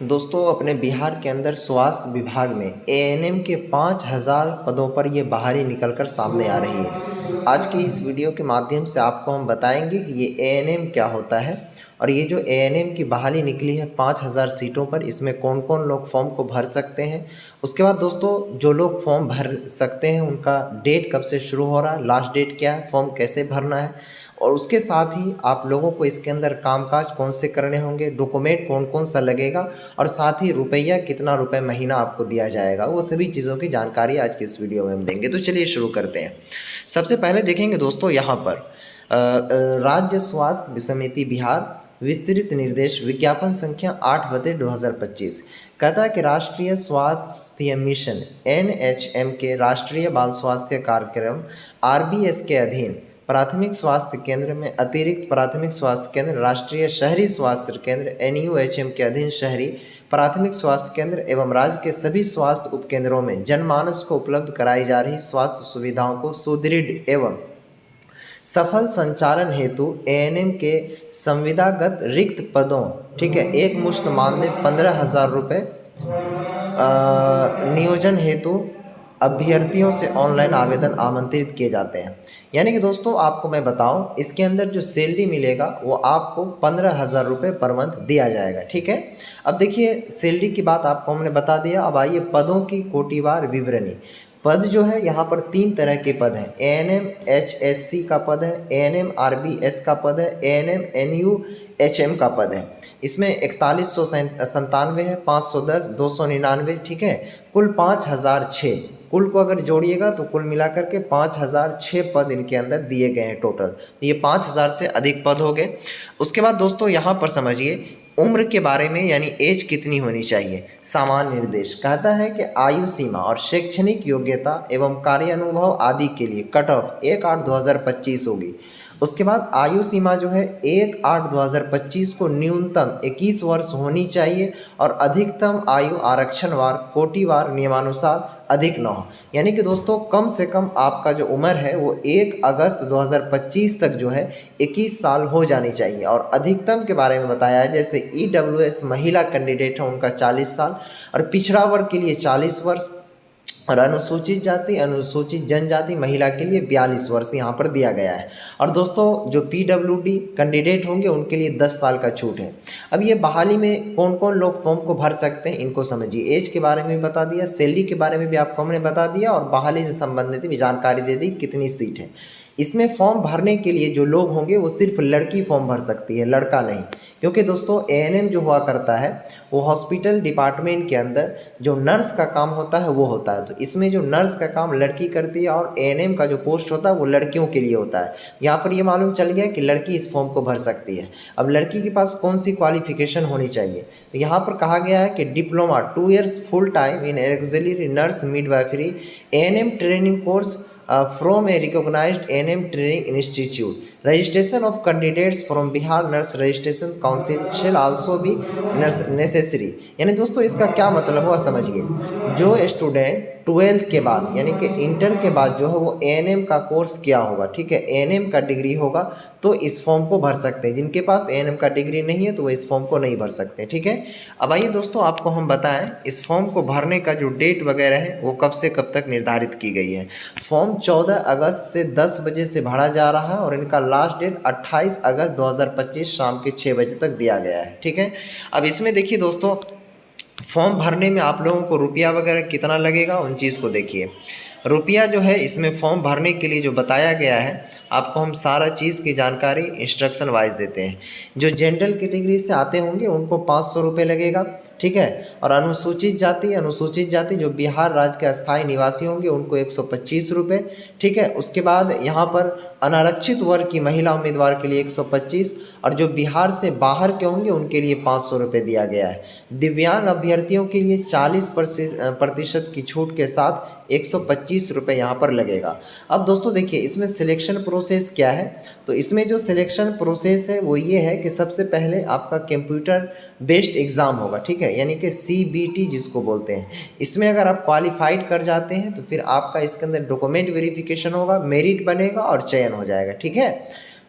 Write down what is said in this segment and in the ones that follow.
दोस्तों अपने बिहार के अंदर स्वास्थ्य विभाग में एएनएम के 5000 पदों पर ये बहाली निकलकर सामने आ रही है। आज की इस वीडियो के माध्यम से आपको हम बताएंगे कि ये एएनएम क्या होता है और ये जो एएनएम की बहाली निकली है 5000 सीटों पर, इसमें कौन कौन लोग फॉर्म को भर सकते हैं। उसके बाद दोस्तों जो लोग फॉर्म भर सकते हैं उनका डेट कब से शुरू हो रहा है, लास्ट डेट क्या है, फॉर्म कैसे भरना है और उसके साथ ही आप लोगों को इसके अंदर कामकाज कौन से करने होंगे, डॉक्यूमेंट कौन कौन सा लगेगा और साथ ही रुपया कितना रुपए महीना आपको दिया जाएगा, वो सभी चीज़ों की जानकारी आज की इस वीडियो में हम देंगे। तो चलिए शुरू करते हैं। सबसे पहले देखेंगे दोस्तों यहाँ पर राज्य स्वास्थ्य समिति बिहार विस्तृत निर्देश विज्ञापन संख्या 8/2025 कहता है कि राष्ट्रीय स्वास्थ्य मिशन NHM के राष्ट्रीय बाल स्वास्थ्य कार्यक्रम RBS के अधीन प्राथमिक स्वास्थ्य केंद्र में अतिरिक्त प्राथमिक स्वास्थ्य केंद्र, राष्ट्रीय शहरी स्वास्थ्य केंद्र NUHM के अधीन शहरी प्राथमिक स्वास्थ्य केंद्र एवं राज्य के सभी स्वास्थ्य उपकेंद्रों में जनमानस को उपलब्ध कराई जा रही स्वास्थ्य सुविधाओं को सुदृढ़ एवं सफल संचालन हेतु एएनएम के संविदागत रिक्त पदों, ठीक है, एक मुश्त मानदेय 15,000 रुपये नियोजन हेतु अभ्यर्थियों से ऑनलाइन आवेदन आमंत्रित किए जाते हैं। यानी कि दोस्तों आपको मैं बताऊं, इसके अंदर जो सैलरी मिलेगा वो आपको 15,000 रुपये पर मंथ दिया जाएगा। ठीक है, अब देखिए सैलरी की बात आपको हमने बता दिया। अब आइए पदों की कोटिवार विवरणी। पद जो है यहाँ पर 3 तरह के पद हैं। ANM HSC का पद है, ANM RBS का पद है, ANM NUHM का पद है। इसमें 4197 है, 510, 299, ठीक है, कुल 5006। कुल को अगर जोड़िएगा तो कुल मिलाकर के 5006 पद इनके अंदर दिए गए हैं टोटल। तो ये 5000 से अधिक पद हो गए। उसके बाद दोस्तों यहाँ पर समझिए उम्र के बारे में, यानी एज कितनी होनी चाहिए। सामान्य निर्देश कहता है कि आयु सीमा और शैक्षणिक योग्यता एवं कार्य अनुभव आदि के लिए कट ऑफ 1/8/2025 होगी। उसके बाद आयु सीमा जो है 1/8/2025 को न्यूनतम 21 वर्ष होनी चाहिए और अधिकतम आयु आरक्षणवार कोटिवार नियमानुसार अधिक न हो। यानी कि दोस्तों कम से कम आपका जो उम्र है वो 1 अगस्त 2025 तक जो है 21 साल हो जानी चाहिए। और अधिकतम के बारे में बताया है, जैसे EWS महिला कैंडिडेट है उनका 40 साल और पिछड़ा वर्ग के लिए 40 वर्ष और अनुसूचित जाति अनुसूचित जनजाति महिला के लिए 42 वर्ष यहाँ पर दिया गया है। और दोस्तों जो PWD कैंडिडेट होंगे उनके लिए 10 साल का छूट है। अब ये बहाली में कौन कौन लोग फॉर्म को भर सकते हैं इनको समझिए। एज के बारे में बता दिया, सैलरी के बारे में भी आपको हमने बता दिया और बहाली से संबंधित भी जानकारी दे दी कितनी सीट है। इसमें फॉर्म भरने के लिए जो लोग होंगे वो सिर्फ लड़की फॉर्म भर सकती है, लड़का नहीं। क्योंकि दोस्तों ANM जो हुआ करता है वो हॉस्पिटल डिपार्टमेंट के अंदर जो नर्स का काम होता है वो होता है। तो इसमें जो नर्स का काम लड़की करती है और ANM का जो पोस्ट होता है वो लड़कियों के लिए होता है। यहाँ पर ये मालूम चल गया कि लड़की इस फॉर्म को भर सकती है। अब लड़की के पास कौन सी क्वालिफिकेशन होनी चाहिए, तो यहाँ पर कहा गया है कि diploma 2 years full time in auxiliary nurse midwifery ANM training course from a recognized ANM training institute. Registration of candidates from Bihar Nurse Registration Council shall also be necessary. यानी दोस्तों इसका क्या मतलब हुआ समझिए। जो स्टूडेंट 12th के बाद यानी कि इंटर के बाद जो है वो ANM का कोर्स किया होगा, ठीक है, ANM का डिग्री होगा तो इस फॉर्म को भर सकते हैं। जिनके पास ANM का डिग्री नहीं है तो वो इस फॉर्म को नहीं भर सकते। ठीक है, अब आइए दोस्तों आपको हम बताएं इस फॉर्म को भरने का जो डेट वगैरह है वो कब से कब तक निर्धारित की गई है। फॉर्म 14 अगस्त से 10 बजे से भरा जा रहा है और इनका लास्ट डेट 28 अगस्त 2025 शाम के 6 बजे तक दिया गया है। ठीक है, अब इसमें देखिए दोस्तों फॉर्म भरने में आप लोगों को रुपया वगैरह कितना लगेगा उन चीज़ को देखिए। रुपया जो है इसमें फॉर्म भरने के लिए जो बताया गया है आपको हम सारा चीज़ की जानकारी इंस्ट्रक्शन वाइज देते हैं। जो जनरल कैटेगरी से आते होंगे उनको 500 रुपये लगेगा, ठीक है, और अनुसूचित जाति जो बिहार राज्य के अस्थायी निवासी होंगे उनको 125 रुपये, ठीक है। उसके बाद यहाँ पर अनारक्षित वर्ग की महिला उम्मीदवार के लिए 125 और जो बिहार से बाहर के होंगे उनके लिए 500 रुपये दिया गया है। दिव्यांग अभ्यर्थियों के लिए 40% की छूट के साथ 125 रुपये यहाँ पर लगेगा। अब दोस्तों देखिए इसमें सिलेक्शन प्रोसेस क्या है, तो इसमें जो सिलेक्शन प्रोसेस है वो ये है कि सबसे पहले आपका कंप्यूटर बेस्ड एग्ज़ाम होगा, ठीक है, यानी कि CBT जिसको बोलते हैं। इसमें अगर आप क्वालिफाइड कर जाते हैं तो फिर आपका इसके अंदर डॉक्यूमेंट वेरिफिकेशन होगा, मेरिट बनेगा और चयन हो जाएगा। ठीक है,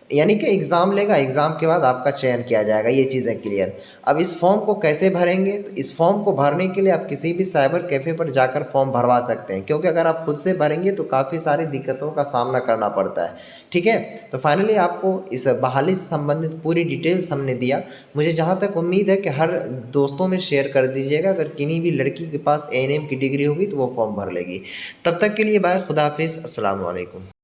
यानी कि एग्ज़ाम लेगा, एग्ज़ाम के बाद आपका चयन किया जाएगा, ये चीज़ें क्लियर। अब इस फॉर्म को कैसे भरेंगे, तो इस फॉर्म को भरने के लिए आप किसी भी साइबर कैफ़े पर जाकर फॉर्म भरवा सकते हैं, क्योंकि अगर आप खुद से भरेंगे तो काफ़ी सारी दिक्कतों का सामना करना पड़ता है। ठीक है, तो फाइनली आपको इस बहाली से संबंधित पूरी डिटेल्स हमने दिया। मुझे जहाँ तक उम्मीद है कि हर दोस्तों में शेयर कर दीजिएगा, अगर किन्हीं भी लड़की के पास एएनएम की डिग्री होगी तो वो फॉर्म भर लेगी। तब तक के लिए बाय, खुदा हाफिज़, अस्सलाम वालेकुम।